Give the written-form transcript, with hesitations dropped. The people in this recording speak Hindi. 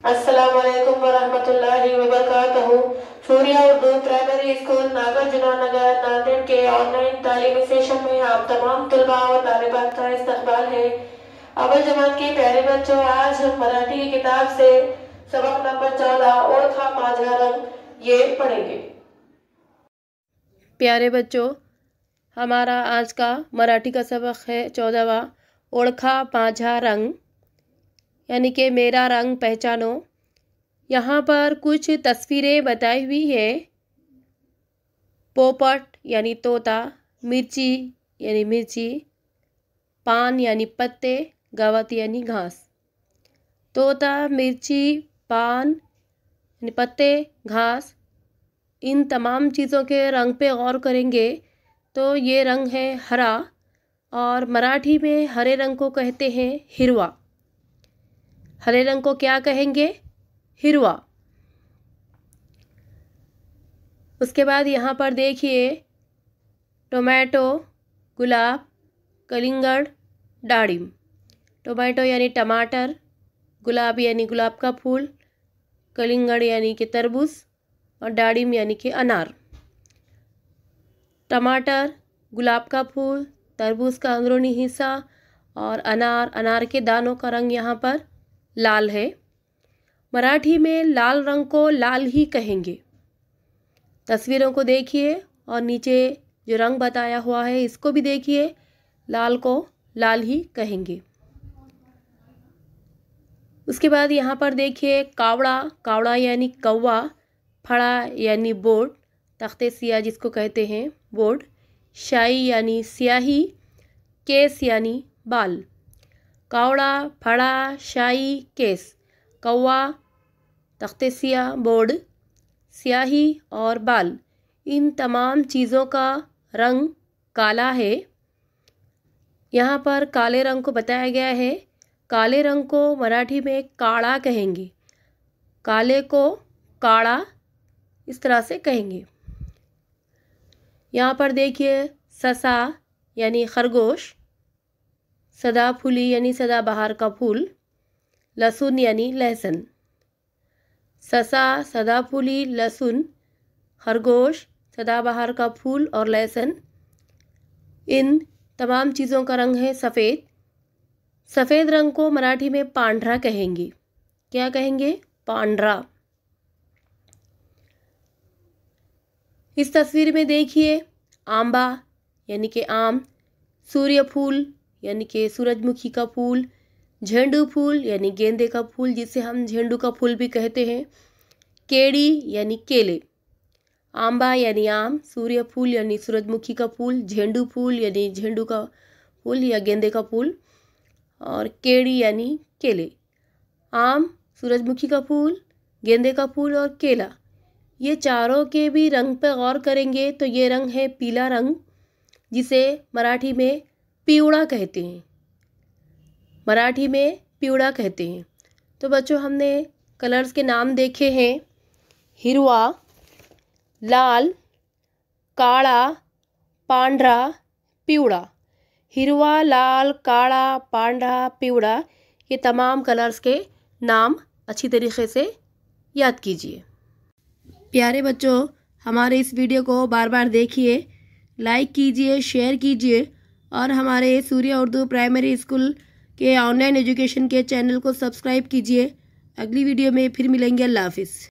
अस्सलाम वालेकुम वरहमतुल्लाहि वबरकातुहू। सूर्या उर्दू प्राइमरी स्कूल नागार्जुना नगर नांदेड़ के ऑनलाइन तालीमी सेशन में आप तमाम तलबा और तालिबात का इस्तकबाल है। अव्वल जमात के प्यारे बच्चों, आज हम मराठी की किताब से सबक नंबर 14 ओळखा माझा रंग ये पढ़ेंगे। प्यारे बच्चों, हमारा आज का मराठी का सबक है 14वां, ओळखा माझा रंग, यानी कि मेरा रंग पहचानो। यहाँ पर कुछ तस्वीरें बताई हुई है। पोपट यानी तोता, मिर्ची यानी मिर्ची, पान यानी पत्ते, गवत यानी घास। तोता, मिर्ची, पान यानी पत्ते, घास, इन तमाम चीज़ों के रंग पे गौर करेंगे तो ये रंग है हरा, और मराठी में हरे रंग को कहते हैं हिरवा। हरे रंग को क्या कहेंगे? हिरवा। उसके बाद यहाँ पर देखिए, टोमेटो, गुलाब, कलिंगड़, डाळिंब। टोमेटो यानी टमाटर, गुलाब यानी गुलाब का फूल, कलिंगड़ यानी कि तरबूज, और डाळिंब यानी कि अनार। टमाटर, गुलाब का फूल, तरबूज का अंदरूनी हिस्सा और अनार के दानों का रंग यहाँ पर लाल है। मराठी में लाल रंग को लाल ही कहेंगे। तस्वीरों को देखिए और नीचे जो रंग बताया हुआ है इसको भी देखिए, लाल को लाल ही कहेंगे। उसके बाद यहाँ पर देखिए कावड़ा, कावड़ा यानी कौवा, फड़ा यानी बोर्ड, तख्ते सिया जिसको कहते हैं बोर्ड, शाही यानी स्याही, केस यानी बाल। कावड़ा, फड़ा, शाही, केस, कौवा, तख्ते सिया, बोर्ड, स्याही और बाल, इन तमाम चीज़ों का रंग काला है। यहाँ पर काले रंग को बताया गया है। काले रंग को मराठी में काड़ा कहेंगे। काले को काड़ा इस तरह से कहेंगे। यहाँ पर देखिए ससा यानी खरगोश, सदाफुली यानी सदाबहार का फूल, लहसुन यानी लहसुन। ससा, सदाफुली, लहसुन, खरगोश, सदाबहार का फूल और लहसुन, इन तमाम चीज़ों का रंग है सफ़ेद। सफ़ेद रंग को मराठी में पांढरा कहेंगे। क्या कहेंगे? पांढरा। इस तस्वीर में देखिए आंबा यानी कि आम, सूर्य फूल यानी कि सूरजमुखी का फूल, झेंडू फूल यानी गेंदे का फूल जिसे हम झेंडू का फूल भी कहते हैं, केड़ी यानी केले। आंबा यानी आम, सूर्य फूल यानी सूरजमुखी का फूल, झेंडू फूल यानी झेंडू का फूल या गेंदे का फूल, और केड़ी यानी केले। आम, सूरजमुखी का फूल, गेंदे का फूल और केला, ये चारों के भी रंग पर गौर करेंगे तो ये रंग है पीला रंग, जिसे मराठी में पिवड़ा कहते हैं। मराठी में पिवड़ा कहते हैं। तो बच्चों, हमने कलर्स के नाम देखे हैं, हिरवा, लाल, काला, पांढरा, पिवड़ा। हिरवा, लाल, काला, पांढरा, पिवड़ा, ये तमाम कलर्स के नाम अच्छी तरीके से याद कीजिए। प्यारे बच्चों, हमारे इस वीडियो को बार बार देखिए, लाइक कीजिए, शेयर कीजिए, और हमारे सूर्या उर्दू प्राइमरी स्कूल के ऑनलाइन एजुकेशन के चैनल को सब्सक्राइब कीजिए। अगली वीडियो में फिर मिलेंगे। अल्लाह हाफिज़।